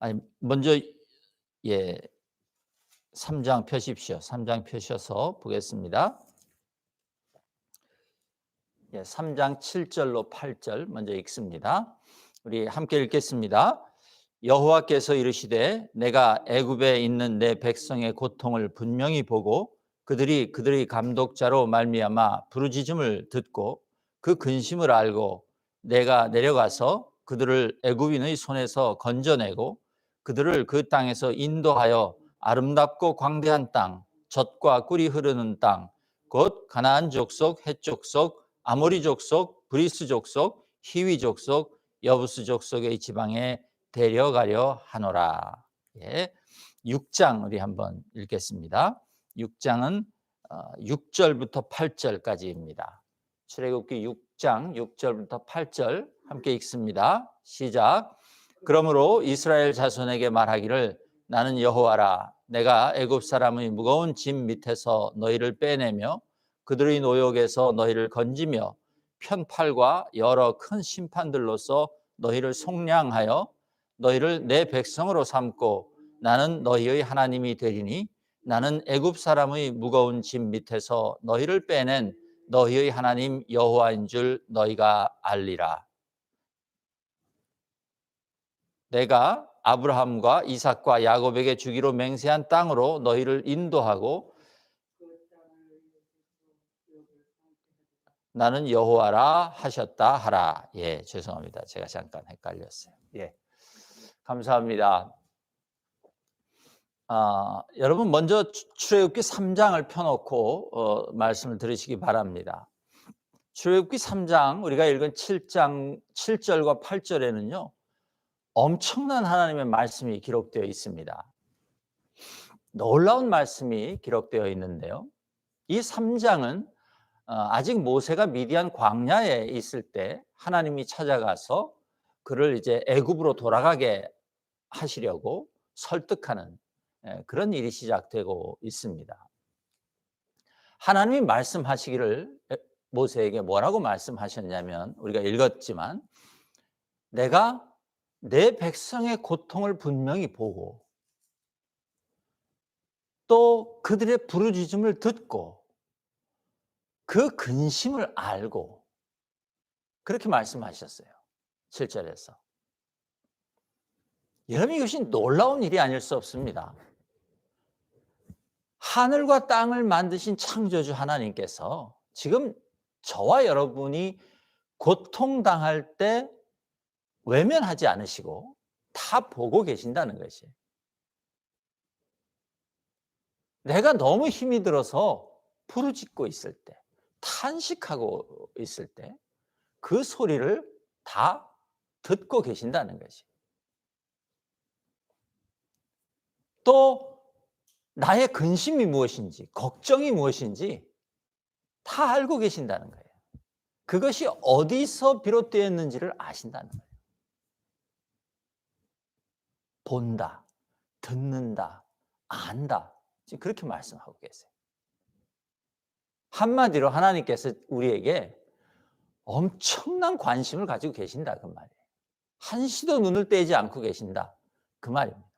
아니 먼저 예 3장 펴십시오. 3장 펴셔서 보겠습니다. 예 3장 7 절로 8절 먼저 읽습니다. 우리 함께 읽겠습니다. 여호와께서 이르시되 내가 애굽에 있는 내 백성의 고통을 분명히 보고 그들의 감독자로 말미암아 부르짖음을 듣고 그 근심을 알고 내가 내려가서 그들을 애굽인의 손에서 건져내고 그들을 그 땅에서 인도하여 아름답고 광대한 땅, 젖과 꿀이 흐르는 땅, 곧 가나안 족속, 헷 족속, 아모리 족속, 브리스 족속, 히위 족속, 여부스 족속의 지방에 데려가려 하노라. 예. 6장 우리 한번 읽겠습니다. 6장은 6절부터 8절까지입니다. 출애굽기 6장 6절부터 8절 함께 읽습니다. 시작. 그러므로 이스라엘 자손에게 말하기를 나는 여호와라. 내가 애굽 사람의 무거운 짐 밑에서 너희를 빼내며 그들의 노역에서 너희를 건지며 편팔과 여러 큰 심판들로서 너희를 속량하여 너희를 내 백성으로 삼고 나는 너희의 하나님이 되리니 나는 애굽 사람의 무거운 짐 밑에서 너희를 빼낸 너희의 하나님 여호와인 줄 너희가 알리라. 내가 아브라함과 이삭과 야곱에게 주기로 맹세한 땅으로 너희를 인도하고 나는 여호와라 하셨다 하라. 예, 죄송합니다. 제가 잠깐 헷갈렸어요. 예, 감사합니다. 여러분 먼저 출애굽기 3장을 펴놓고 말씀을 들으시기 바랍니다. 출애굽기 3장 우리가 읽은 7장 7절과 8절에는요. 엄청난 하나님의 말씀이 기록되어 있습니다. 놀라운 말씀이 기록되어 있는데요. 이 3장은 아직 모세가 미디안 광야에 있을 때 하나님이 찾아가서 그를 이제 애굽으로 돌아가게 하시려고 설득하는 그런 일이 시작되고 있습니다. 하나님이 말씀하시기를 모세에게 뭐라고 말씀하셨냐면 우리가 읽었지만 내가 내 백성의 고통을 분명히 보고 또 그들의 부르짖음을 듣고 그 근심을 알고 그렇게 말씀하셨어요. 7절에서. 여러분 이것이 놀라운 일이 아닐 수 없습니다. 하늘과 땅을 만드신 창조주 하나님께서 지금 저와 여러분이 고통당할 때 외면하지 않으시고 다 보고 계신다는 것이에요. 내가 너무 힘이 들어서 부르짖고 있을 때, 탄식하고 있을 때 그 소리를 다 듣고 계신다는 것이에요. 또 나의 근심이 무엇인지, 걱정이 무엇인지 다 알고 계신다는 거예요. 그것이 어디서 비롯되었는지를 아신다는 거예요. 본다, 듣는다, 안다. 지금 그렇게 말씀하고 계세요. 한마디로 하나님께서 우리에게 엄청난 관심을 가지고 계신다 그 말이에요. 한시도 눈을 떼지 않고 계신다 그 말입니다.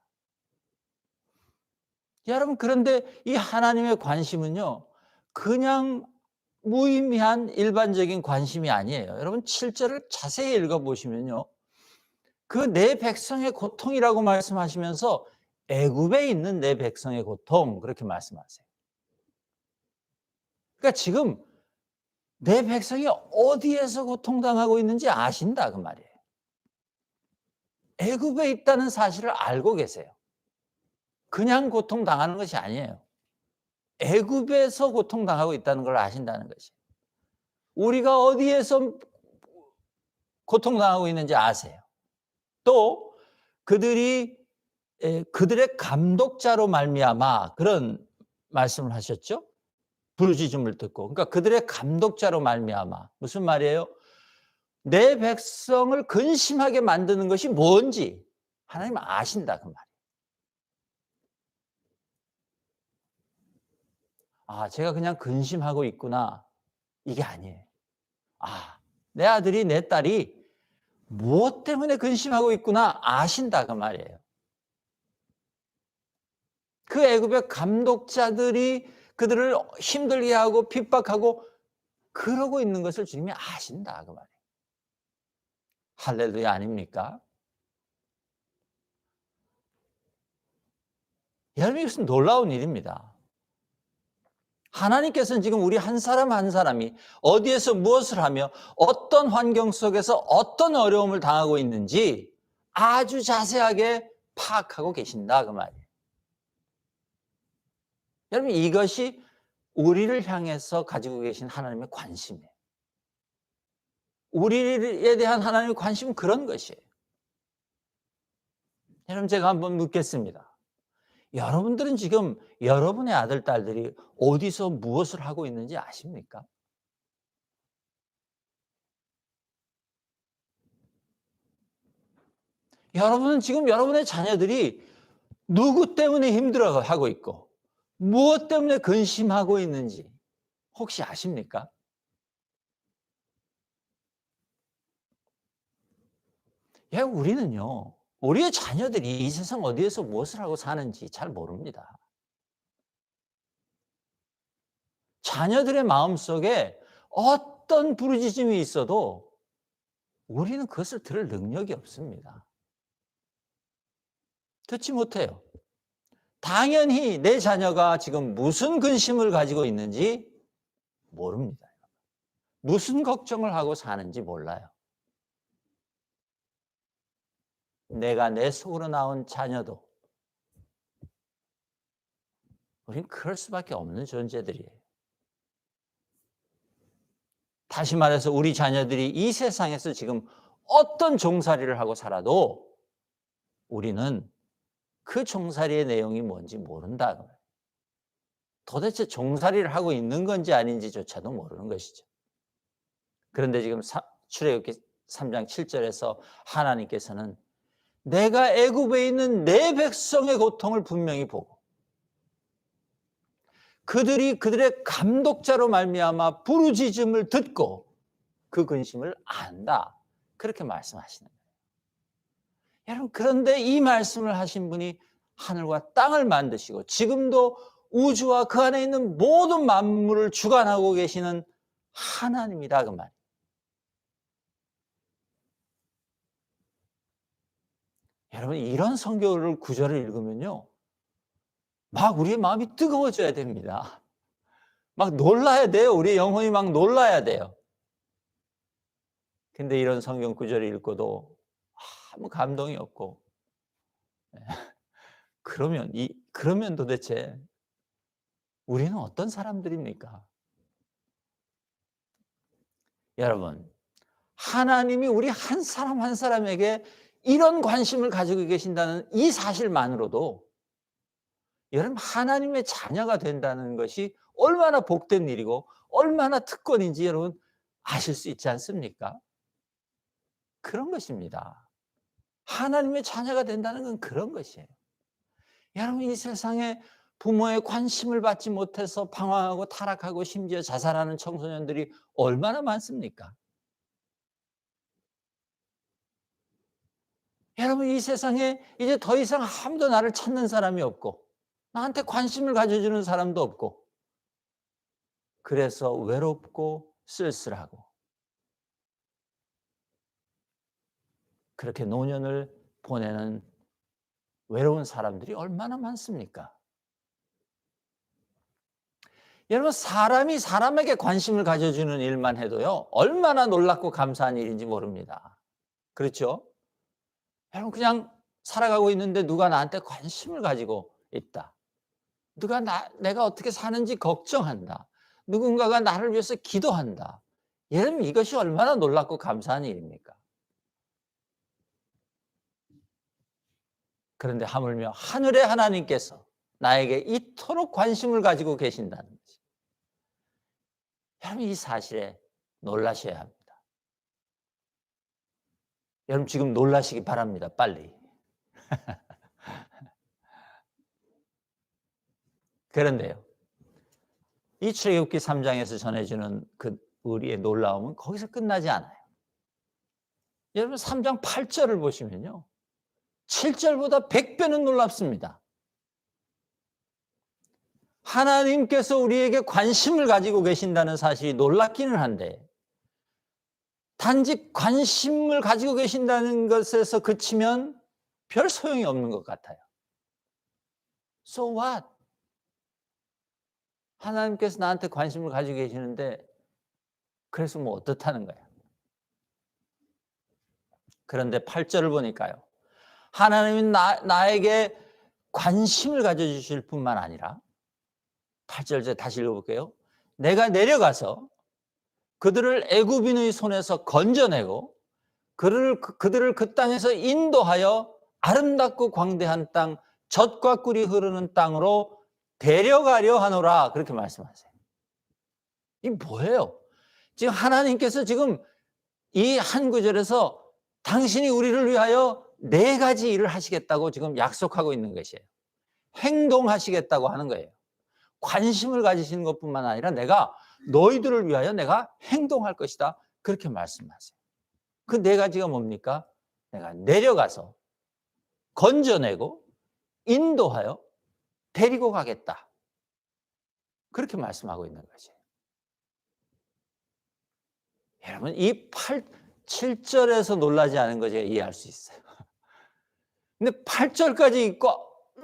여러분 그런데 이 하나님의 관심은요 그냥 무의미한 일반적인 관심이 아니에요. 여러분 7절을 자세히 읽어보시면요 그 내 백성의 고통이라고 말씀하시면서 애굽에 있는 내 백성의 고통 그렇게 말씀하세요. 그러니까 지금 내 백성이 어디에서 고통당하고 있는지 아신다 그 말이에요. 애굽에 있다는 사실을 알고 계세요. 그냥 고통당하는 것이 아니에요. 애굽에서 고통당하고 있다는 걸 아신다는 것이에요. 우리가 어디에서 고통당하고 있는지 아세요. 또 그들의 감독자로 말미암아 그런 말씀을 하셨죠. 부르짖음을 듣고. 그러니까 그들의 감독자로 말미암아. 무슨 말이에요? 내 백성을 근심하게 만드는 것이 뭔지 하나님 아신다 그 말이에요. 제가 그냥 근심하고 있구나. 이게 아니에요. 내 아들이 내 딸이 무엇 때문에 근심하고 있구나 아신다 그 말이에요. 그 애굽의 감독자들이 그들을 힘들게 하고 핍박하고 그러고 있는 것을 주님이 아신다 그 말이에요. 할렐루야 아닙니까? 여러분 이것은 놀라운 일입니다. 하나님께서는 지금 우리 한 사람 한 사람이 어디에서 무엇을 하며 어떤 환경 속에서 어떤 어려움을 당하고 있는지 아주 자세하게 파악하고 계신다 그 말이에요. 여러분 이것이 우리를 향해서 가지고 계신 하나님의 관심이에요. 우리에 대한 하나님의 관심은 그런 것이에요. 여러분 제가 한번 묻겠습니다. 여러분들은 지금 여러분의 아들, 딸들이 어디서 무엇을 하고 있는지 아십니까? 여러분은 지금 여러분의 자녀들이 누구 때문에 힘들어하고 있고 무엇 때문에 근심하고 있는지 혹시 아십니까? 예, 우리는요, 우리의 자녀들이 이 세상 어디에서 무엇을 하고 사는지 잘 모릅니다. 자녀들의 마음속에 어떤 부르짖음이 있어도 우리는 그것을 들을 능력이 없습니다. 듣지 못해요. 당연히 내 자녀가 지금 무슨 근심을 가지고 있는지 모릅니다. 무슨 걱정을 하고 사는지 몰라요. 내가 내 속으로 낳은 자녀도 우린 그럴 수밖에 없는 존재들이에요. 다시 말해서 우리 자녀들이 이 세상에서 지금 어떤 종살이를 하고 살아도 우리는 그 종살이의 내용이 뭔지 모른다. 도대체 종살이를 하고 있는 건지 아닌지조차도 모르는 것이죠. 그런데 지금 출애굽기 3장 7절에서 하나님께서는 내가 애굽에 있는 내 백성의 고통을 분명히 보고 그들이 그들의 감독자로 말미암아 부르짖음을 듣고 그 근심을 안다. 그렇게 말씀하시는 거예요. 여러분 그런데 이 말씀을 하신 분이 하늘과 땅을 만드시고 지금도 우주와 그 안에 있는 모든 만물을 주관하고 계시는 하나님이다 그 말이에요. 여러분 이런 성경을 구절을 읽으면요. 막 우리의 마음이 뜨거워져야 됩니다. 막 놀라야 돼요. 우리의 영혼이 막 놀라야 돼요. 근데 이런 성경 구절을 읽고도 아무 감동이 없고 그러면 도대체 우리는 어떤 사람들입니까? 여러분, 하나님이 우리 한 사람 한 사람에게 이런 관심을 가지고 계신다는 이 사실만으로도 여러분 하나님의 자녀가 된다는 것이 얼마나 복된 일이고 얼마나 특권인지 여러분 아실 수 있지 않습니까? 그런 것입니다. 하나님의 자녀가 된다는 건 그런 것이에요. 여러분 이 세상에 부모의 관심을 받지 못해서 방황하고 타락하고 심지어 자살하는 청소년들이 얼마나 많습니까? 여러분 이 세상에 이제 더 이상 아무도 나를 찾는 사람이 없고 나한테 관심을 가져주는 사람도 없고 그래서 외롭고 쓸쓸하고 그렇게 노년을 보내는 외로운 사람들이 얼마나 많습니까? 여러분 사람이 사람에게 관심을 가져주는 일만 해도요 얼마나 놀랍고 감사한 일인지 모릅니다. 그렇죠? 여러분 그냥 살아가고 있는데 누가 나한테 관심을 가지고 있다. 누가 내가 어떻게 사는지 걱정한다. 누군가가 나를 위해서 기도한다. 여러분 이것이 얼마나 놀랍고 감사한 일입니까? 그런데 하물며 하늘의 하나님께서 나에게 이토록 관심을 가지고 계신다는 거지. 여러분 이 사실에 놀라셔야 합니다. 여러분 지금 놀라시기 바랍니다. 빨리. 그런데요. 이 출애굽기 3장에서 전해주는 그 우리의 놀라움은 거기서 끝나지 않아요. 여러분 3장 8절을 보시면요. 7절보다 100배는 놀랍습니다. 하나님께서 우리에게 관심을 가지고 계신다는 사실이 놀랍기는 한데 단지 관심을 가지고 계신다는 것에서 그치면 별 소용이 없는 것 같아요. So what? 하나님께서 나한테 관심을 가지고 계시는데 그래서 뭐 어떻다는 거야. 그런데 8절을 보니까요. 하나님은 나에게 관심을 가져주실 뿐만 아니라 8절 제가 다시 읽어볼게요. 내가 내려가서 그들을 애굽인의 손에서 건져내고 그들을 그 땅에서 인도하여 아름답고 광대한 땅, 젖과 꿀이 흐르는 땅으로 데려가려 하노라. 그렇게 말씀하세요. 이 뭐예요? 지금 하나님께서 지금 이 한 구절에서 당신이 우리를 위하여 4가지 일을 하시겠다고 지금 약속하고 있는 것이에요. 행동하시겠다고 하는 거예요. 관심을 가지시는 것뿐만 아니라 내가 너희들을 위하여 내가 행동할 것이다. 그렇게 말씀하세요. 그 4가지가 뭡니까? 내가 내려가서 건져내고 인도하여 데리고 가겠다. 그렇게 말씀하고 있는 거죠. 여러분 이 7절에서 놀라지 않은 거 제가 이해할 수 있어요. 근데 8절까지 읽고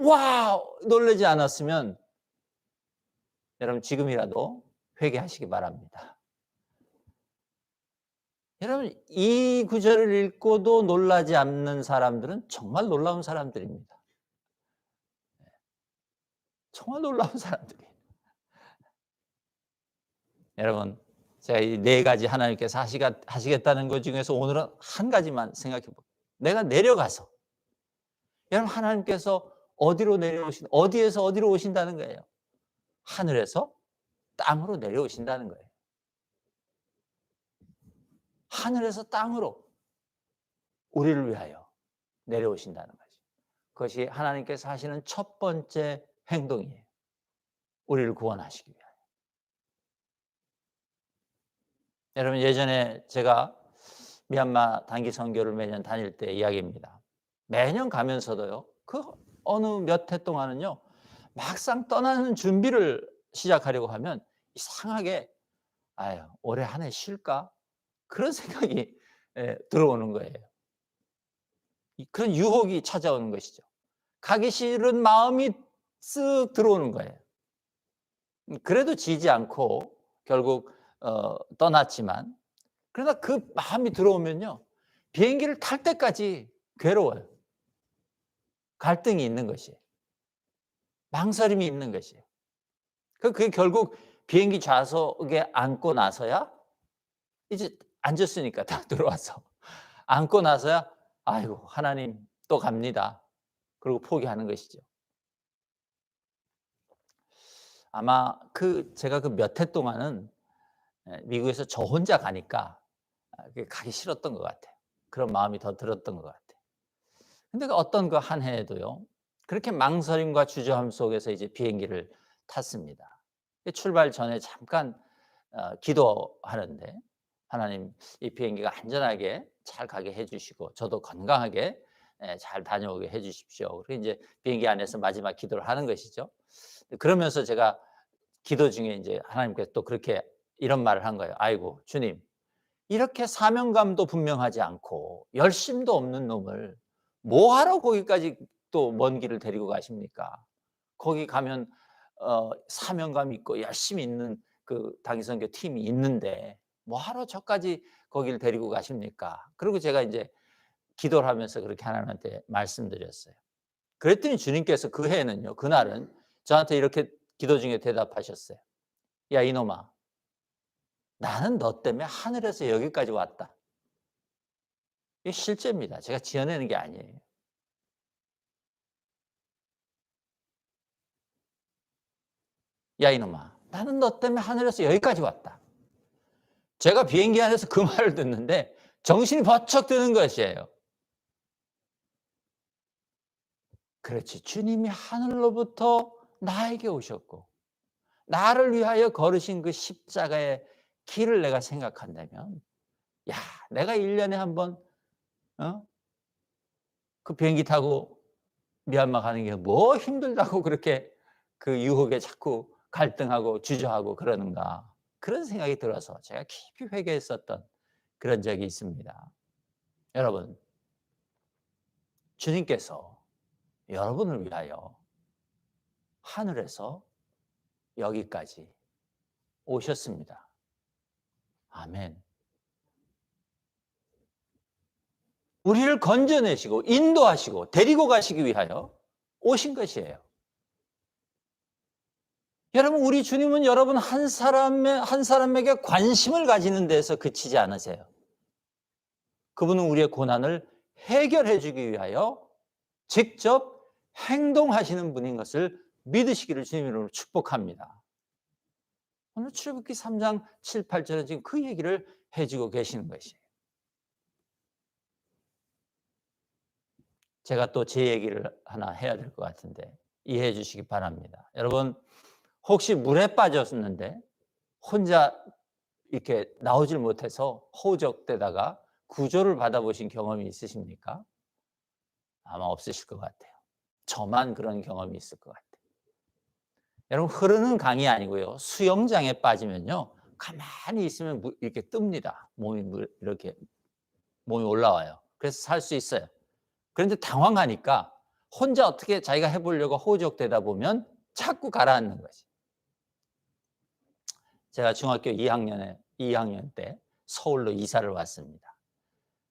와 놀라지 않았으면 여러분 지금이라도 회개하시기 바랍니다. 여러분 이 구절을 읽고도 놀라지 않는 사람들은 정말 놀라운 사람들입니다. 정말 놀라운 사람들이에요. 여러분 제가 이 4가지 하나님께서 하시겠다는 것 중에서 오늘은 한 가지만 생각해 볼게요. 내가 내려가서 여러분 하나님께서 어디에서 어디로 오신다는 거예요? 하늘에서 땅으로 내려오신다는 거예요. 하늘에서 땅으로 우리를 위하여 내려오신다는 거죠. 그것이 하나님께서 하시는 첫 번째 행동이에요. 우리를 구원하시기 위하여. 여러분 예전에 제가 미얀마 단기 선교를 매년 다닐 때 이야기입니다. 매년 가면서도요. 그 어느 몇 해 동안은요. 막상 떠나는 준비를 시작하려고 하면 이상하게 아유 올해 한 해 쉴까? 그런 생각이 들어오는 거예요. 그런 유혹이 찾아오는 것이죠. 가기 싫은 마음이 쓱 들어오는 거예요. 그래도 지지 않고 결국 떠났지만 그러나 그 마음이 들어오면요. 비행기를 탈 때까지 괴로워요. 갈등이 있는 것이에요. 망설임이 있는 것이에요. 그게 결국 비행기 좌석에 앉고 나서야 이제 앉았으니까 다 들어와서 앉고 나서야 아이고 하나님 또 갑니다. 그리고 포기하는 것이죠. 아마 제가 그 몇 해 동안은 미국에서 저 혼자 가니까 가기 싫었던 것 같아요. 그런 마음이 더 들었던 것 같아요. 근데 어떤 그 한 해에도요. 그렇게 망설임과 주저함 속에서 이제 비행기를 탔습니다. 출발 전에 잠깐 기도하는데 하나님 이 비행기가 안전하게 잘 가게 해 주시고 저도 건강하게 잘 다녀오게 해 주십시오. 그리고 이제 비행기 안에서 마지막 기도를 하는 것이죠. 그러면서 제가 기도 중에 이제 하나님께서 또 그렇게 이런 말을 한 거예요. 아이고 주님 이렇게 사명감도 분명하지 않고 열심도 없는 놈을 뭐하러 거기까지 또 먼 길을 데리고 가십니까? 거기 가면 사명감 있고 열심히 있는 그 단기선교 팀이 있는데 뭐하러 저까지 거기를 데리고 가십니까? 그리고 제가 이제 기도를 하면서 그렇게 하나님한테 말씀드렸어요. 그랬더니 주님께서 그 해에는요. 그날은 저한테 이렇게 기도 중에 대답하셨어요. 야 이놈아 나는 너 때문에 하늘에서 여기까지 왔다. 이게 실제입니다. 제가 지어내는 게 아니에요. 야 이놈아 나는 너 때문에 하늘에서 여기까지 왔다. 제가 비행기 안에서 그 말을 듣는데 정신이 번쩍 드는 것이에요. 그렇지 주님이 하늘로부터 나에게 오셨고 나를 위하여 걸으신 그 십자가의 길을 내가 생각한다면 야 내가 1년에 한 번 그 비행기 타고 미얀마 가는 게 뭐 힘들다고 그렇게 그 유혹에 자꾸 갈등하고 주저하고 그러는가, 그런 생각이 들어서 제가 깊이 회개했었던 그런 적이 있습니다. 여러분, 주님께서 여러분을 위하여 하늘에서 여기까지 오셨습니다. 아멘. 우리를 건져내시고 인도하시고 데리고 가시기 위하여 오신 것이에요. 여러분, 우리 주님은 여러분 한 사람에게 관심을 가지는 데서 그치지 않으세요. 그분은 우리의 고난을 해결해 주기 위하여 직접 행동하시는 분인 것을 믿으시기를 주님 이름으로 축복합니다. 오늘 출애굽기 3장 7, 8절은 지금 그 얘기를 해주고 계시는 것이에요. 제가 또 제 얘기를 하나 해야 될 것 같은데 이해해 주시기 바랍니다. 여러분, 혹시 물에 빠졌는데 혼자 이렇게 나오질 못해서 허우적대다가 구조를 받아보신 경험이 있으십니까? 아마 없으실 것 같아요. 저만 그런 경험이 있을 것 같아요. 여러분, 흐르는 강이 아니고요, 수영장에 빠지면요 가만히 있으면 이렇게 뜹니다. 이렇게 몸이 올라와요. 그래서 살 수 있어요. 그런데 당황하니까 혼자 어떻게 자기가 해보려고 허우적대다 보면 자꾸 가라앉는 거지. 제가 중학교 2학년 때 서울로 이사를 왔습니다.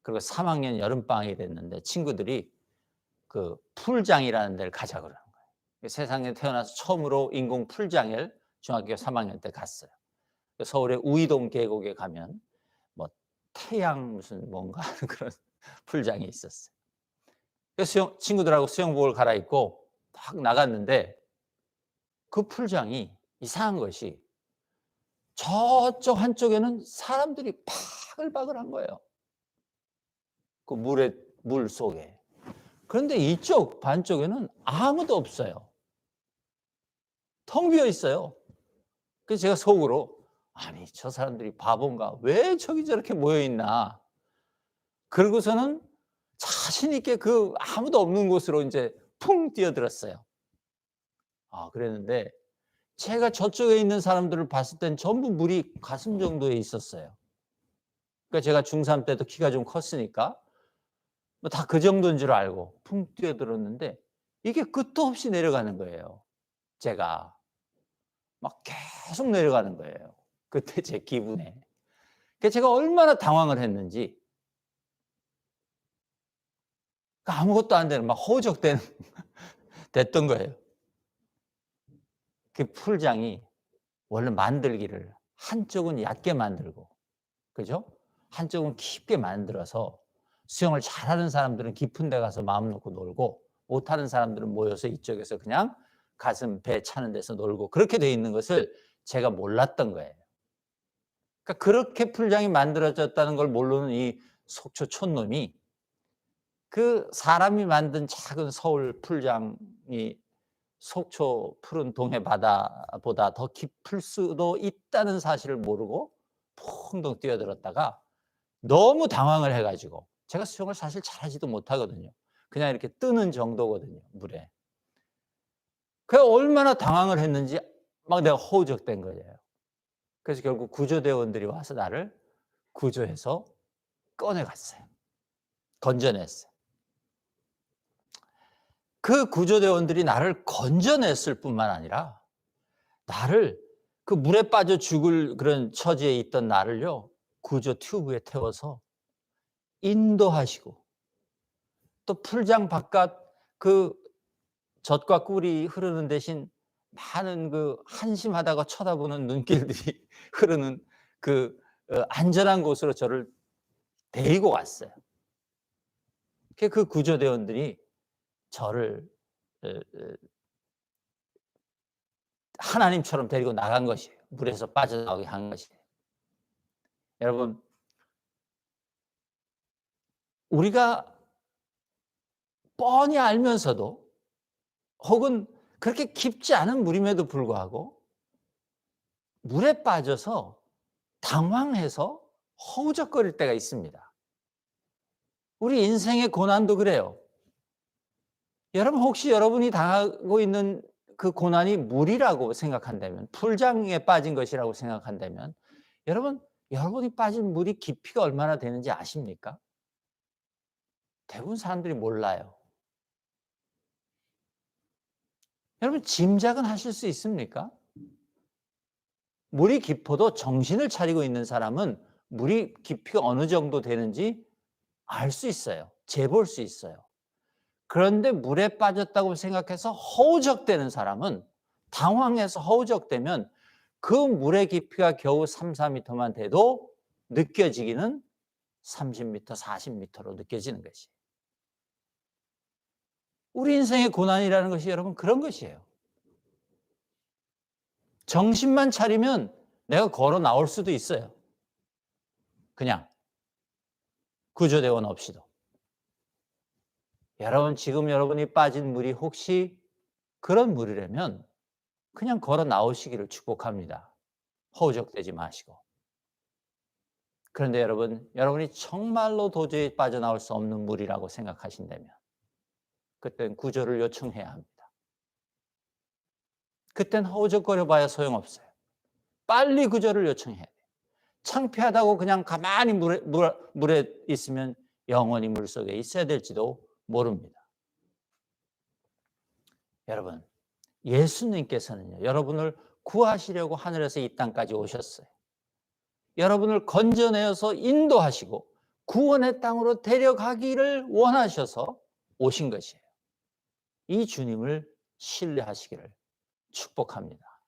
그리고 3학년 여름방학이 됐는데 친구들이 그 풀장이라는 데를 가자 그러는 거예요. 세상에 태어나서 처음으로 인공 풀장을 중학교 3학년 때 갔어요. 서울의 우이동 계곡에 가면 뭐 태양 무슨 뭔가 하는 그런 풀장이 있었어요. 그래서 친구들하고 수영복을 갈아입고 딱 나갔는데 그 풀장이 이상한 것이 저쪽 한쪽에는 사람들이 바글바글한 거예요. 그 물 속에. 그런데 이쪽 반쪽에는 아무도 없어요. 텅 비어 있어요. 그래서 제가 속으로, 아니 저 사람들이 바본가, 왜 저기 저렇게 모여 있나. 그러고서는 자신 있게 그 아무도 없는 곳으로 이제 풍 뛰어들었어요. 그랬는데 제가 저쪽에 있는 사람들을 봤을 땐 전부 물이 가슴 정도에 있었어요. 그러니까 제가 중3 때도 키가 좀 컸으니까 뭐 다 그 정도인 줄 알고 풍 뛰어들었는데 이게 끝도 없이 내려가는 거예요. 제가 막 계속 내려가는 거예요. 그때 제 기분에. 그러니까 제가 얼마나 당황을 했는지, 아무것도 안 되는 막 허우적대는 됐던 거예요. 그 풀장이 원래 만들기를 한쪽은 얕게 만들고, 그죠? 한쪽은 깊게 만들어서 수영을 잘하는 사람들은 깊은 데 가서 마음 놓고 놀고, 못하는 사람들은 모여서 이쪽에서 그냥 가슴, 배 차는 데서 놀고, 그렇게 돼 있는 것을 제가 몰랐던 거예요. 그러니까 그렇게 풀장이 만들어졌다는 걸 모르는 이 속초 촌놈이 그 사람이 만든 작은 서울 풀장이 속초 푸른 동해 바다보다 더 깊을 수도 있다는 사실을 모르고 퐁동 뛰어들었다가 너무 당황을 해가지고, 제가 수영을 사실 잘하지도 못하거든요. 그냥 이렇게 뜨는 정도거든요, 물에. 그 얼마나 당황을 했는지 막 내가 허우적된 거예요. 그래서 결국 구조대원들이 와서 나를 구조해서 꺼내갔어요. 건져냈어요. 그 구조대원들이 나를 건져냈을 뿐만 아니라 나를, 그 물에 빠져 죽을 그런 처지에 있던 나를요, 구조 튜브에 태워서 인도하시고, 또 풀장 바깥 그 젖과 꿀이 흐르는 대신 많은 그 한심하다가 쳐다보는 눈길들이 흐르는 그 안전한 곳으로 저를 데리고 왔어요. 그 구조대원들이 저를 하나님처럼 데리고 나간 것이에요. 물에서 빠져나오게 한 것이에요. 여러분, 우리가 뻔히 알면서도, 혹은 그렇게 깊지 않은 물임에도 불구하고 물에 빠져서 당황해서 허우적거릴 때가 있습니다. 우리 인생의 고난도 그래요. 여러분, 혹시 여러분이 당하고 있는 그 고난이 물이라고 생각한다면, 풀장에 빠진 것이라고 생각한다면, 여러분이 빠진 물이 깊이가 얼마나 되는지 아십니까? 대부분 사람들이 몰라요. 여러분 짐작은 하실 수 있습니까? 물이 깊어도 정신을 차리고 있는 사람은 물이 깊이가 어느 정도 되는지 알 수 있어요. 재볼 수 있어요. 그런데 물에 빠졌다고 생각해서 허우적대는 사람은, 당황해서 허우적대면 그 물의 깊이가 겨우 3-4m만 돼도 느껴지기는 30m, 40m로 느껴지는 것이. 우리 인생의 고난이라는 것이 여러분 그런 것이에요. 정신만 차리면 내가 걸어 나올 수도 있어요. 그냥 구조대원 없이도. 지금 여러분이 빠진 물이 혹시 그런 물이라면 그냥 걸어 나오시기를 축복합니다. 허우적대지 마시고. 그런데 여러분이 정말로 도저히 빠져나올 수 없는 물이라고 생각하신다면 그땐 구조를 요청해야 합니다. 그땐 허우적거려 봐야 소용없어요. 빨리 구조를 요청해야 돼요. 창피하다고 그냥 가만히 물에 있으면 영원히 물속에 있어야 될지도 모릅니다. 여러분, 예수님께서는요, 여러분을 구하시려고 하늘에서 이 땅까지 오셨어요. 여러분을 건져내어서 인도하시고 구원의 땅으로 데려가기를 원하셔서 오신 것이에요. 이 주님을 신뢰하시기를 축복합니다.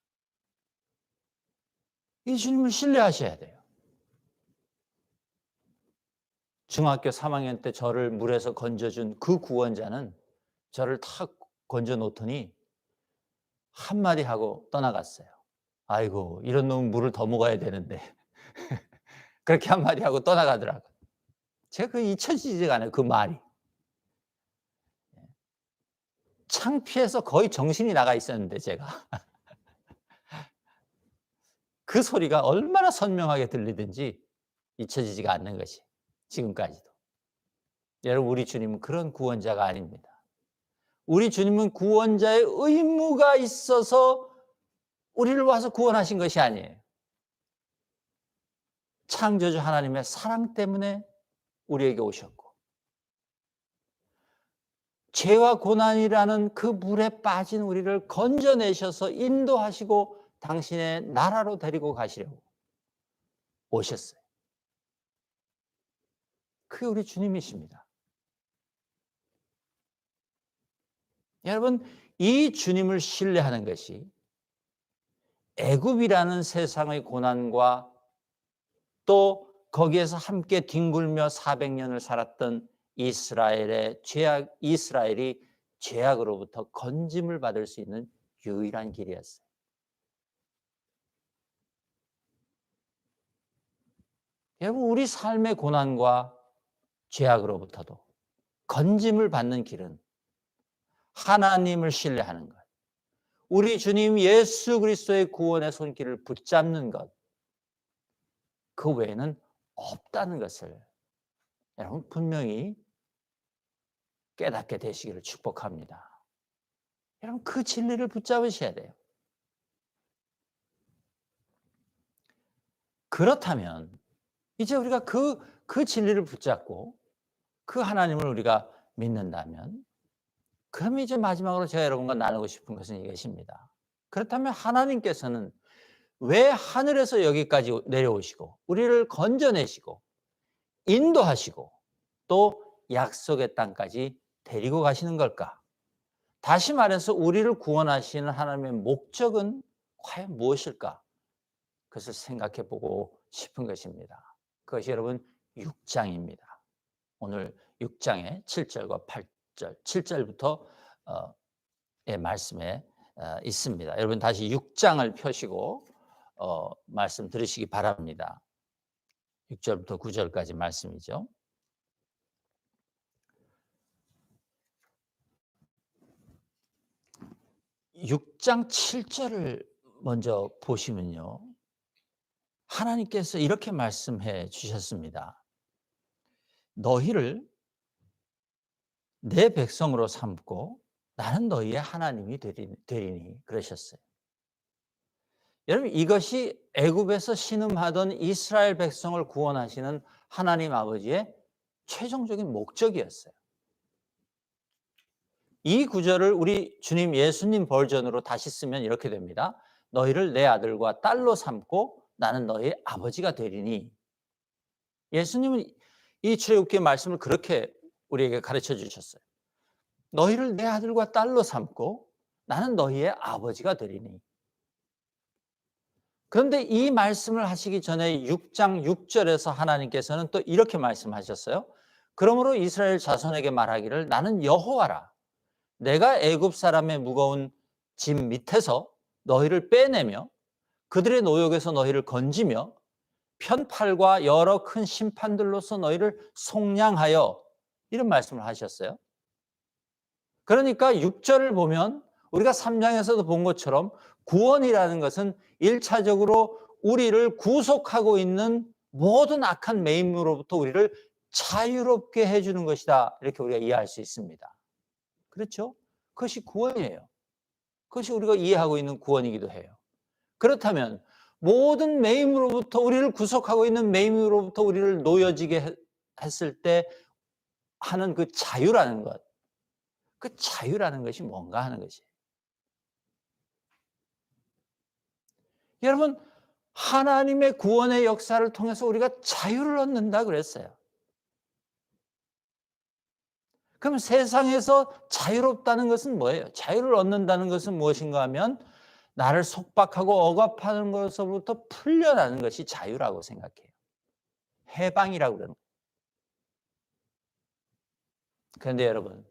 이 주님을 신뢰하셔야 돼요. 중학교 3학년 때 저를 물에서 건져준 그 구원자는 저를 탁 건져 놓더니 한마디 하고 떠나갔어요. 아이고, 이런 놈은 물을 더 먹어야 되는데. 그렇게 한마디 하고 떠나가더라고요. 제가 그 잊혀지지가 않아요, 그 말이. 창피해서 거의 정신이 나가 있었는데 제가. 그 소리가 얼마나 선명하게 들리든지 잊혀지지가 않는 것이, 지금까지도. 여러분, 우리 주님은 그런 구원자가 아닙니다. 우리 주님은 구원자의 의무가 있어서 우리를 와서 구원하신 것이 아니에요. 창조주 하나님의 사랑 때문에 우리에게 오셨고, 죄와 고난이라는 그 물에 빠진 우리를 건져내셔서 인도하시고 당신의 나라로 데리고 가시려고 오셨어요. 그게 우리 주님이십니다. 여러분, 이 주님을 신뢰하는 것이 애굽이라는 세상의 고난과 또 거기에서 함께 뒹굴며 400년을 살았던 이스라엘이 죄악으로부터 건짐을 받을 수 있는 유일한 길이었어요. 여러분, 우리 삶의 고난과 죄악으로부터도 건짐을 받는 길은 하나님을 신뢰하는 것, 우리 주님 예수 그리스도의 구원의 손길을 붙잡는 것, 그 외에는 없다는 것을 여러분 분명히 깨닫게 되시기를 축복합니다. 여러분, 그 진리를 붙잡으셔야 돼요. 그렇다면 이제 우리가 그 진리를 붙잡고 그 하나님을 우리가 믿는다면, 그럼 이제 마지막으로 제가 여러분과 나누고 싶은 것은 이것입니다. 그렇다면 하나님께서는 왜 하늘에서 여기까지 내려오시고 우리를 건져내시고 인도하시고 또 약속의 땅까지 데리고 가시는 걸까? 다시 말해서 우리를 구원하시는 하나님의 목적은 과연 무엇일까? 그것을 생각해 보고 싶은 것입니다. 그것이 여러분 6장입니다. 오늘 6장의 7절과 8절, 7절부터 말씀에 있습니다. 여러분 다시 6장을 펴시고 말씀 들으시기 바랍니다. 6절부터 9절까지 말씀이죠. 6장 7절을 먼저 보시면요, 하나님께서 이렇게 말씀해 주셨습니다. 너희를 내 백성으로 삼고 나는 너희의 하나님이 되리니 그러셨어요. 여러분, 이것이 애굽에서 신음하던 이스라엘 백성을 구원하시는 하나님 아버지의 최종적인 목적이었어요. 이 구절을 우리 주님 예수님 버전으로 다시 쓰면 이렇게 됩니다. 너희를 내 아들과 딸로 삼고 나는 너희의 아버지가 되리니. 예수님은 이 출애굽기의 말씀을 그렇게 우리에게 가르쳐 주셨어요. 너희를 내 아들과 딸로 삼고 나는 너희의 아버지가 되리니. 그런데 이 말씀을 하시기 전에 6장 6절에서 하나님께서는 또 이렇게 말씀하셨어요. 그러므로 이스라엘 자손에게 말하기를 나는 여호와라. 내가 애굽 사람의 무거운 짐 밑에서 너희를 빼내며 그들의 노역에서 너희를 건지며 편팔과 여러 큰 심판들로서 너희를 속량하여, 이런 말씀을 하셨어요. 그러니까 6절을 보면 우리가 3장에서도 본 것처럼 구원이라는 것은 1차적으로 우리를 구속하고 있는 모든 악한 매임으로부터 우리를 자유롭게 해주는 것이다, 이렇게 우리가 이해할 수 있습니다. 그렇죠? 그것이 구원이에요. 그것이 우리가 이해하고 있는 구원이기도 해요. 그렇다면 모든 매임으로부터 우리를 구속하고 있는 매임으로부터 우리를 놓여지게 했을 때 하는 그 자유라는 것, 그 자유라는 것이 뭔가 하는 것이에요. 여러분, 하나님의 구원의 역사를 통해서 우리가 자유를 얻는다 그랬어요. 그럼 세상에서 자유롭다는 것은 뭐예요? 자유를 얻는다는 것은 무엇인가 하면 나를 속박하고 억압하는 것으로부터 풀려나는 것이 자유라고 생각해요. 해방이라고 그러는 거예요. 그런데 여러분,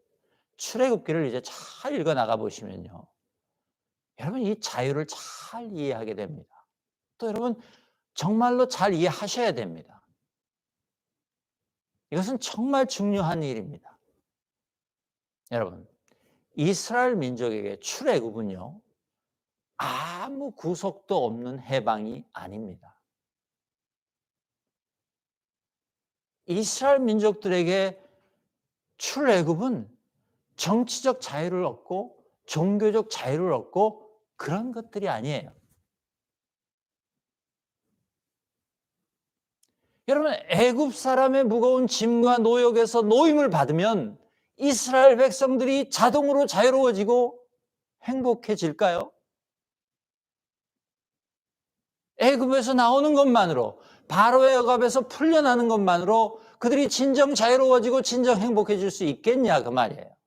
출애굽기를 이제 잘 읽어 나가 보시면요, 여러분 이 자유를 잘 이해하게 됩니다. 또 여러분 정말로 잘 이해하셔야 됩니다. 이것은 정말 중요한 일입니다. 여러분, 이스라엘 민족에게 출애굽은요, 아무 구속도 없는 해방이 아닙니다. 이스라엘 민족들에게 출애굽은 정치적 자유를 얻고 종교적 자유를 얻고 그런 것들이 아니에요. 여러분, 애굽 사람의 무거운 짐과 노역에서 노임을 받으면 이스라엘 백성들이 자동으로 자유로워지고 행복해질까요? 애굽에서 나오는 것만으로, 바로의 억압에서 풀려나는 것만으로 그들이 진정 자유로워지고 진정 행복해질 수 있겠냐, 그 말이에요.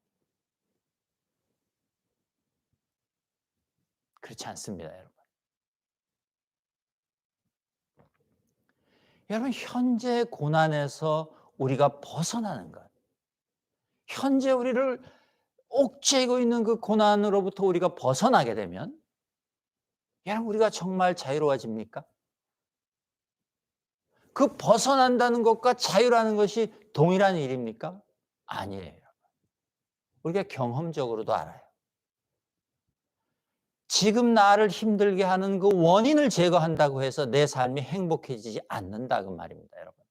그렇지 않습니다, 여러분. 여러분, 현재 고난에서 우리가 벗어나는 것, 현재 우리를 옥죄고 있는 그 고난으로부터 우리가 벗어나게 되면 여러분, 우리가 정말 자유로워집니까? 그 벗어난다는 것과 자유라는 것이 동일한 일입니까? 아니에요. 우리가 경험적으로도 알아요. 지금 나를 힘들게 하는 그 원인을 제거한다고 해서 내 삶이 행복해지지 않는다, 그 말입니다, 여러분.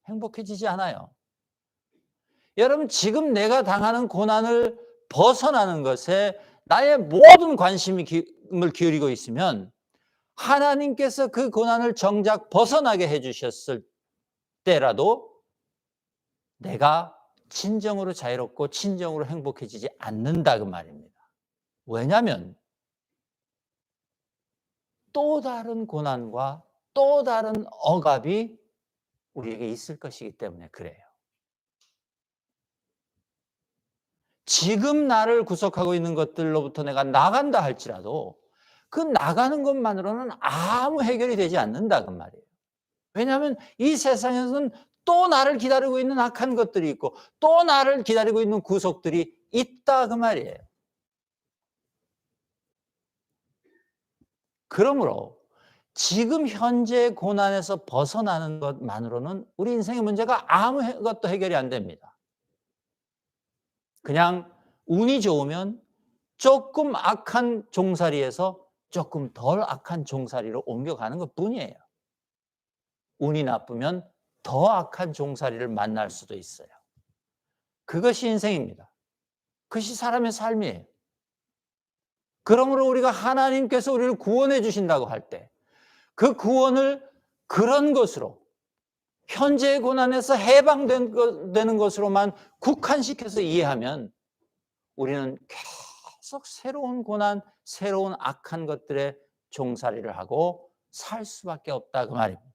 행복해지지 않아요. 여러분, 지금 내가 당하는 고난을 벗어나는 것에 나의 모든 관심을 기울이고 있으면 하나님께서 그 고난을 정작 벗어나게 해주셨을 때라도 내가 진정으로 자유롭고 진정으로 행복해지지 않는다, 그 말입니다. 왜냐하면 또 다른 고난과 또 다른 억압이 우리에게 있을 것이기 때문에 그래요. 지금 나를 구속하고 있는 것들로부터 내가 나간다 할지라도 그 나가는 것만으로는 아무 해결이 되지 않는다, 그 말이에요. 왜냐하면 이 세상에서는 또 나를 기다리고 있는 악한 것들이 있고 또 나를 기다리고 있는 구속들이 있다, 그 말이에요. 그러므로 지금 현재 고난에서 벗어나는 것만으로는 우리 인생의 문제가 아무것도 해결이 안 됩니다. 그냥 운이 좋으면 조금 악한 종살이에서 조금 덜 악한 종살이로 옮겨가는 것뿐이에요. 운이 나쁘면 더 악한 종살이를 만날 수도 있어요. 그것이 인생입니다. 그것이 사람의 삶이에요. 그러므로 우리가 하나님께서 우리를 구원해 주신다고 할 때 그 구원을 그런 것으로 현재의 고난에서 해방되는 것으로만 국한시켜서 이해하면 우리는 계속 새로운 고난, 새로운 악한 것들에 종살이를 하고 살 수밖에 없다 그 말입니다.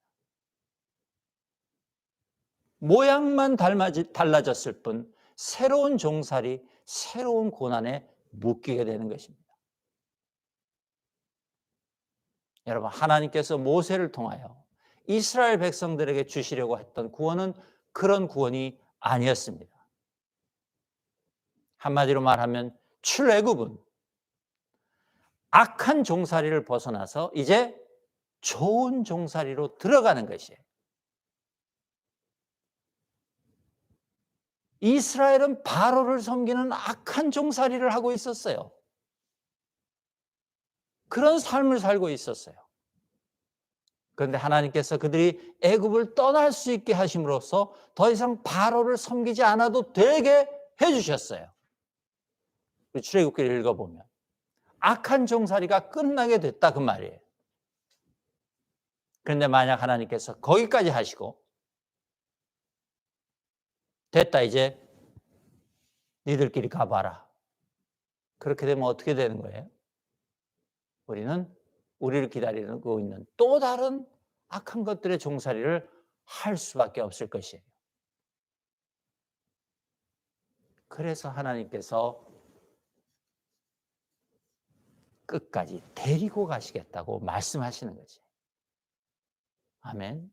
모양만 달라졌을 뿐 새로운 종살이, 새로운 고난에 묶이게 되는 것입니다. 여러분, 하나님께서 모세를 통하여 이스라엘 백성들에게 주시려고 했던 구원은 그런 구원이 아니었습니다. 한마디로 말하면 출애굽은 악한 종살이를 벗어나서 이제 좋은 종살이로 들어가는 것이에요. 이스라엘은 바로를 섬기는 악한 종살이를 하고 있었어요. 그런 삶을 살고 있었어요. 그런데 하나님께서 그들이 애굽을 떠날 수 있게 하심으로써 더 이상 바로를 섬기지 않아도 되게 해주셨어요. 출애굽기를 읽어보면 악한 종살이가 끝나게 됐다 그 말이에요. 그런데 만약 하나님께서 거기까지 하시고 됐다 이제 니들끼리 가봐라. 그렇게 되면 어떻게 되는 거예요? 우리는 우리를 기다리고 있는 또 다른 악한 것들의 종살이를 할 수밖에 없을 것이에요. 그래서 하나님께서 끝까지 데리고 가시겠다고 말씀하시는 거지. 아멘.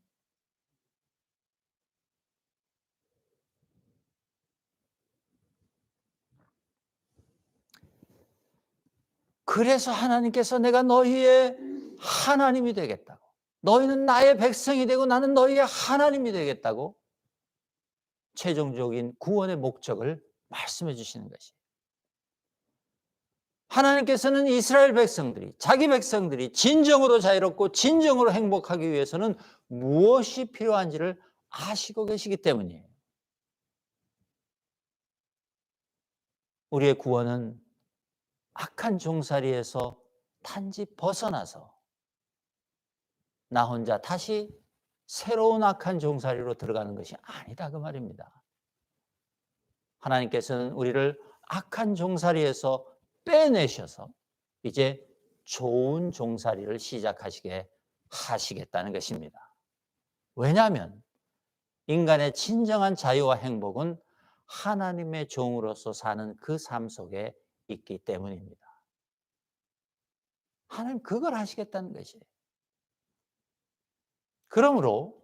그래서 하나님께서 내가 너희의 하나님이 되겠다고, 너희는 나의 백성이 되고 나는 너희의 하나님이 되겠다고 최종적인 구원의 목적을 말씀해 주시는 것이에요. 하나님께서는 이스라엘 백성들이, 자기 백성들이 진정으로 자유롭고 진정으로 행복하기 위해서는 무엇이 필요한지를 아시고 계시기 때문이에요. 우리의 구원은 악한 종살이에서 단지 벗어나서 나 혼자 다시 새로운 악한 종살이로 들어가는 것이 아니다 그 말입니다. 하나님께서는 우리를 악한 종살이에서 빼내셔서 이제 좋은 종살이를 시작하시게 하시겠다는 것입니다. 왜냐하면 인간의 진정한 자유와 행복은 하나님의 종으로서 사는 그 삶 속에 있기 때문입니다. 하나님 그걸 하시겠다는 것이에요. 그러므로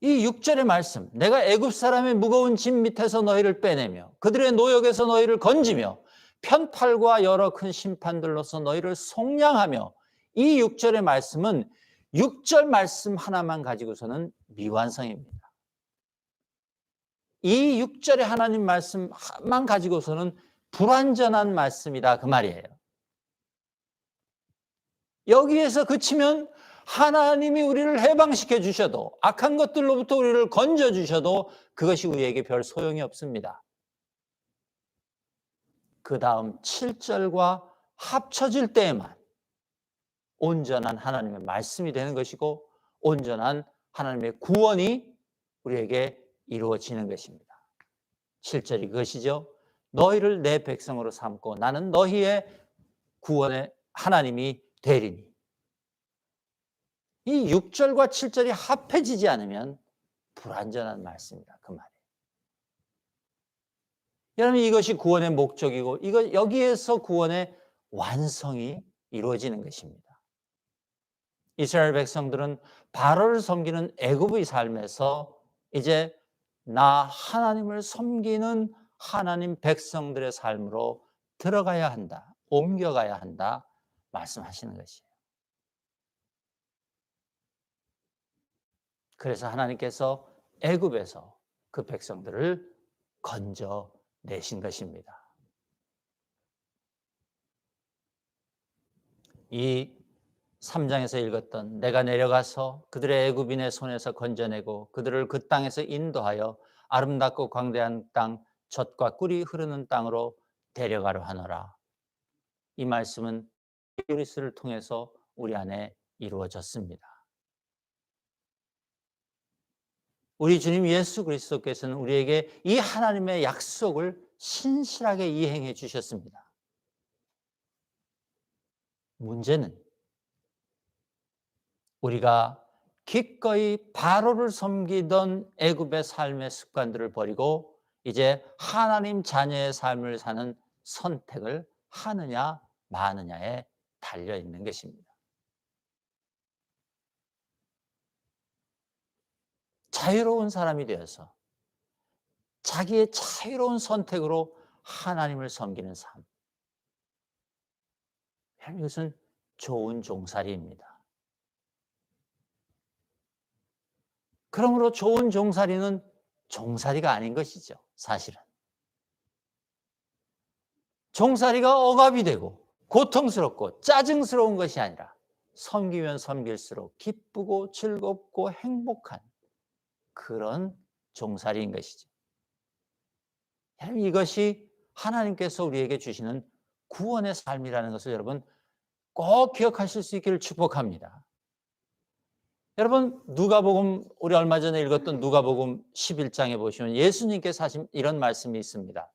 이 6절의 말씀, 내가 애굽 사람의 무거운 짐 밑에서 너희를 빼내며 그들의 노역에서 너희를 건지며 편팔과 여러 큰 심판들로서 너희를 속량하며, 이 6절의 말씀은 6절 말씀 하나만 가지고서는 미완성입니다. 이 6절의 하나님 말씀만 가지고서는 불완전한 말씀이다 그 말이에요. 여기에서 그치면 하나님이 우리를 해방시켜 주셔도, 악한 것들로부터 우리를 건져 주셔도 그것이 우리에게 별 소용이 없습니다. 그 다음 7절과 합쳐질 때에만 온전한 하나님의 말씀이 되는 것이고 온전한 하나님의 구원이 우리에게 이루어지는 것입니다. 7절이 그것이죠. 너희를 내 백성으로 삼고 나는 너희의 구원의 하나님이 되리니. 이 6절과 7절이 합해지지 않으면 불완전한 말씀이다 그 말이에요. 여러분, 이것이 구원의 목적이고 여기에서 구원의 완성이 이루어지는 것입니다. 이스라엘 백성들은 바로를 섬기는 애굽의 삶에서 이제 나 하나님을 섬기는 하나님 백성들의 삶으로 들어가야 한다, 옮겨가야 한다 말씀하시는 것이에요. 그래서 하나님께서 애굽에서 그 백성들을 건져내신 것입니다. 이 3장에서 읽었던 내가 내려가서 그들의 애굽인의 손에서 건져내고 그들을 그 땅에서 인도하여 아름답고 광대한 땅, 젖과 꿀이 흐르는 땅으로 데려가려 하노라. 이 말씀은 그리스도를 통해서 우리 안에 이루어졌습니다. 우리 주님 예수 그리스도께서는 우리에게 이 하나님의 약속을 신실하게 이행해 주셨습니다. 문제는 우리가 기꺼이 바로를 섬기던 애굽의 삶의 습관들을 버리고 이제 하나님 자녀의 삶을 사는 선택을 하느냐 마느냐에 달려 있는 것입니다. 자유로운 사람이 되어서 자기의 자유로운 선택으로 하나님을 섬기는 삶. 이것은 좋은 종살이입니다. 그러므로 좋은 종살이는 종살이가 아닌 것이죠, 사실은. 종살이가 억압이 되고 고통스럽고 짜증스러운 것이 아니라 섬기면 섬길수록 기쁘고 즐겁고 행복한 그런 종살이인 것이죠. 이것이 하나님께서 우리에게 주시는 구원의 삶이라는 것을 여러분 꼭 기억하실 수 있기를 축복합니다. 여러분 누가복음, 우리 얼마 전에 읽었던 누가복음 11장에 보시면 예수님께서 하신 이런 말씀이 있습니다.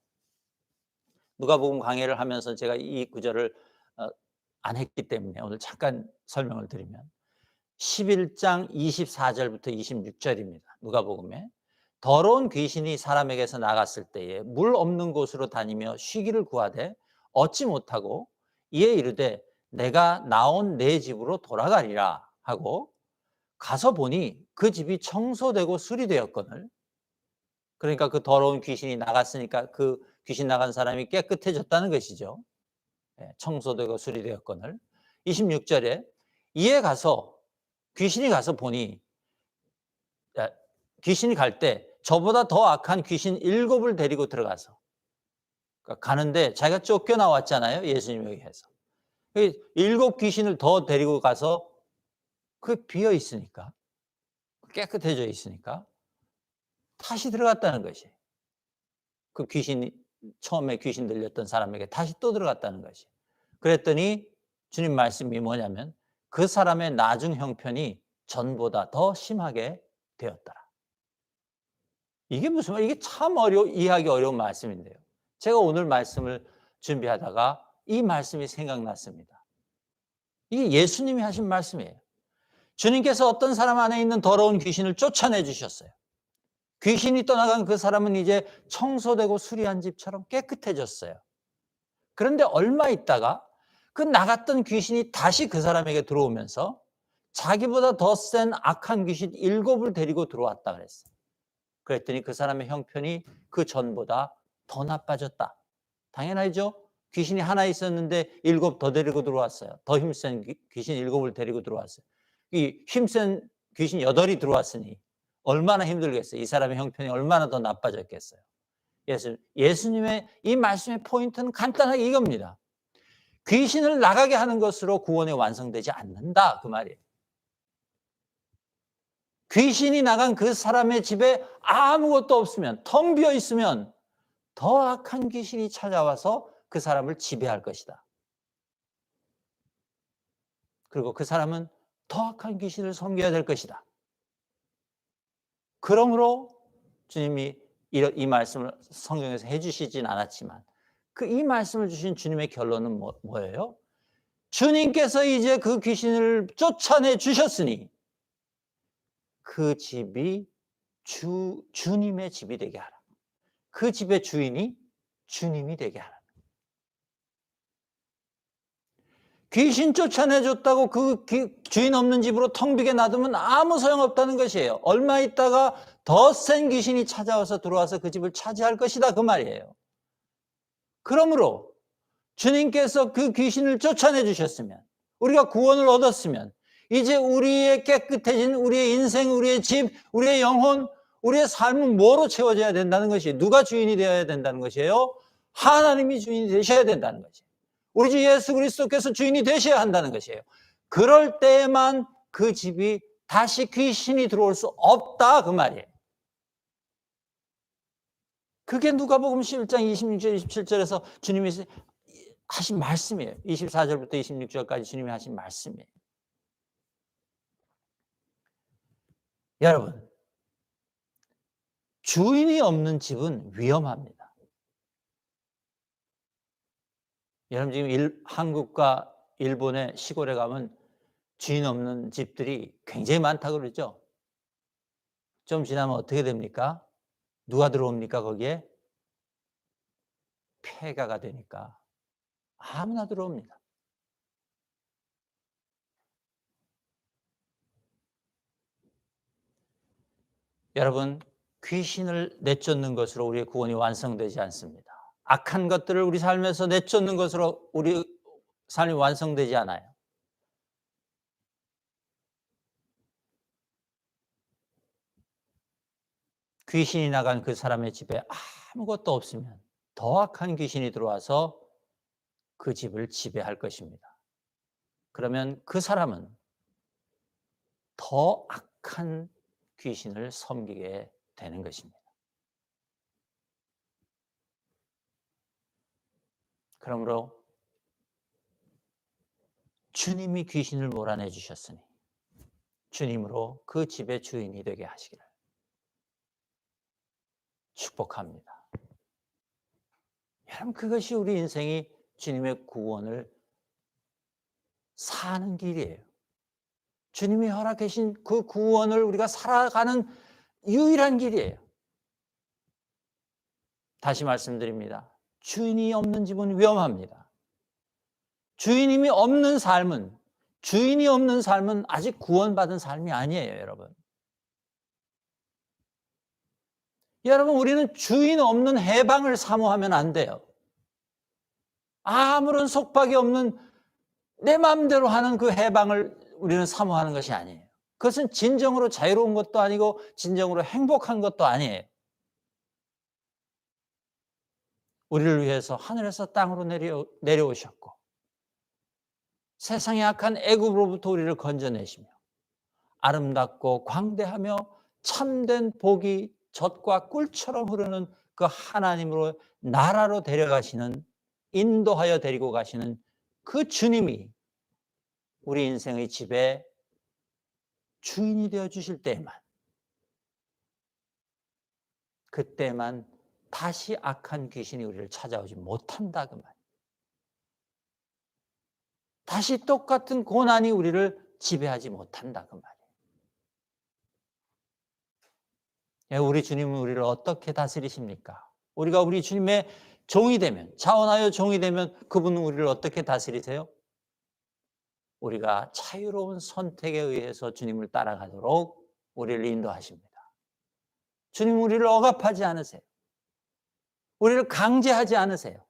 누가복음 강해를 하면서 제가 이 구절을 안 했기 때문에 오늘 잠깐 설명을 드리면 11장 24절부터 26절입니다. 누가복음에 더러운 귀신이 사람에게서 나갔을 때에 물 없는 곳으로 다니며 쉬기를 구하되 얻지 못하고 이에 이르되 내가 나온 내 집으로 돌아가리라 하고 가서 보니 그 집이 청소되고 수리되었거늘, 그러니까 그 더러운 귀신이 나갔으니까 그 귀신 나간 사람이 깨끗해졌다는 것이죠. 청소되고 수리되었거늘. 26절에 이에 가서 귀신이 가서 보니, 귀신이 갈 때 저보다 더 악한 귀신 7을 데리고 들어가서, 그러니까 가는데 자기가 쫓겨나왔잖아요, 예수님에 의해서. 7 귀신을 더 데리고 가서 그 비어 있으니까, 깨끗해져 있으니까 다시 들어갔다는 것이, 그 귀신이 처음에 귀신 들렸던 사람에게 다시 또 들어갔다는 것이. 그랬더니 주님 말씀이 뭐냐면 그 사람의 나중 형편이 전보다 더 심하게 되었더라. 이게 무슨 말? 이게 참 이해하기 어려운 말씀인데요. 제가 오늘 말씀을 준비하다가 이 말씀이 생각났습니다. 이게 예수님이 하신 말씀이에요. 주님께서 어떤 사람 안에 있는 더러운 귀신을 쫓아내 주셨어요. 귀신이 떠나간 그 사람은 이제 청소되고 수리한 집처럼 깨끗해졌어요. 그런데 얼마 있다가 그 나갔던 귀신이 다시 그 사람에게 들어오면서 자기보다 더 센 악한 귀신 7을 데리고 들어왔다 그랬어요. 그랬더니 그 사람의 형편이 그 전보다 더 나빠졌다. 당연하죠. 귀신이 하나 있었는데 7 더 데리고 들어왔어요. 더 힘센 귀신 7을 데리고 들어왔어요. 이 힘센 귀신 8이 들어왔으니 얼마나 힘들겠어요. 이 사람의 형편이 얼마나 더 나빠졌겠어요. 예수님의 이 말씀의 포인트는 간단하게 이겁니다. 귀신을 나가게 하는 것으로 구원이 완성되지 않는다, 그 말이에요. 귀신이 나간 그 사람의 집에 아무것도 없으면, 텅 비어 있으면 더 악한 귀신이 찾아와서 그 사람을 지배할 것이다. 그리고 그 사람은 더 악한 귀신을 섬겨야 될 것이다. 그러므로 주님이 이 말씀을 성경에서 해주시진 않았지만 이 말씀을 주신 주님의 결론은 뭐예요? 주님께서 이제 그 귀신을 쫓아내 주셨으니 그 집이 주님의 집이 되게 하라. 그 집의 주인이 주님이 되게 하라. 귀신 쫓아내줬다고 그 주인 없는 집으로 텅 비게 놔두면 아무 소용없다는 것이에요. 얼마 있다가 더 센 귀신이 찾아와서 들어와서 그 집을 차지할 것이다, 그 말이에요. 그러므로 주님께서 그 귀신을 쫓아내 주셨으면, 우리가 구원을 얻었으면 이제 우리의 깨끗해진 우리의 인생, 우리의 집, 우리의 영혼, 우리의 삶은 뭐로 채워져야 된다는 것이에요? 누가 주인이 되어야 된다는 것이에요? 하나님이 주인이 되셔야 된다는 것이에요. 우리 주 예수 그리스도께서 주인이 되셔야 한다는 것이에요. 그럴 때에만 그 집이 다시 귀신이 들어올 수 없다, 그 말이에요. 그게 누가복음 11장 26절 27절에서 주님이 하신 말씀이에요. 24절부터 26절까지 주님이 하신 말씀이에요. 여러분, 주인이 없는 집은 위험합니다. 여러분 지금 한국과 일본의 시골에 가면 주인 없는 집들이 굉장히 많다고 그러죠. 좀 지나면 어떻게 됩니까? 누가 들어옵니까 거기에? 폐가가 되니까 아무나 들어옵니다. 여러분, 귀신을 내쫓는 것으로 우리의 구원이 완성되지 않습니다. 악한 것들을 우리 삶에서 내쫓는 것으로 우리 삶이 완성되지 않아요. 귀신이 나간 그 사람의 집에 아무것도 없으면 더 악한 귀신이 들어와서 그 집을 지배할 것입니다. 그러면 그 사람은 더 악한 귀신을 섬기게 되는 것입니다. 그러므로 주님이 귀신을 몰아내 주셨으니 주님으로 그 집의 주인이 되게 하시기를 축복합니다. 여러분, 그것이 우리 인생이 주님의 구원을 사는 길이에요. 주님이 허락하신 그 구원을 우리가 살아가는 유일한 길이에요. 다시 말씀드립니다. 주인이 없는 집은 위험합니다. 주인이 없는 삶은 아직 구원받은 삶이 아니에요, 여러분. 여러분, 우리는 주인 없는 해방을 사모하면 안 돼요. 아무런 속박이 없는 내 마음대로 하는 그 해방을 우리는 사모하는 것이 아니에요. 그것은 진정으로 자유로운 것도 아니고 진정으로 행복한 것도 아니에요. 우리를 위해서 하늘에서 땅으로 내려오셨고 세상의 악한 애굽으로부터 우리를 건져내시며 아름답고 광대하며 참된 복이 젖과 꿀처럼 흐르는 그 하나님으로 나라로 데려가시는, 인도하여 데리고 가시는 그 주님이 우리 인생의 집에 주인이 되어 주실 때에만, 그때만 다시 악한 귀신이 우리를 찾아오지 못한다 그 말이에요. 다시 똑같은 고난이 우리를 지배하지 못한다 그 말이에요. 우리 주님은 우리를 어떻게 다스리십니까? 우리가 우리 주님의 종이 되면, 자원하여 종이 되면 그분은 우리를 어떻게 다스리세요? 우리가 자유로운 선택에 의해서 주님을 따라가도록 우리를 인도하십니다. 주님은 우리를 억압하지 않으세요. 우리를 강제하지 않으세요.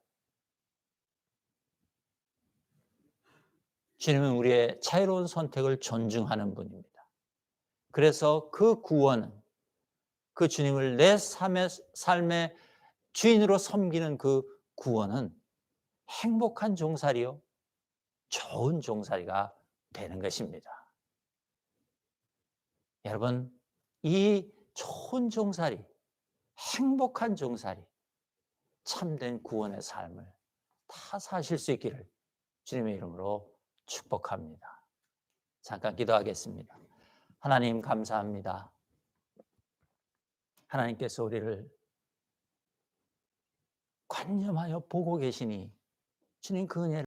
주님은 우리의 자유로운 선택을 존중하는 분입니다. 그래서 그 구원은, 그 주님을 내 삶의 주인으로 섬기는 그 구원은 행복한 종살이요, 좋은 종살이가 되는 것입니다. 여러분, 이 좋은 종살이, 행복한 종살이, 참된 구원의 삶을 다 사실 수 있기를 주님의 이름으로 축복합니다. 잠깐 기도하겠습니다. 하나님 감사합니다. 하나님께서 우리를 관념하여 보고 계시니 주님 그 은혜를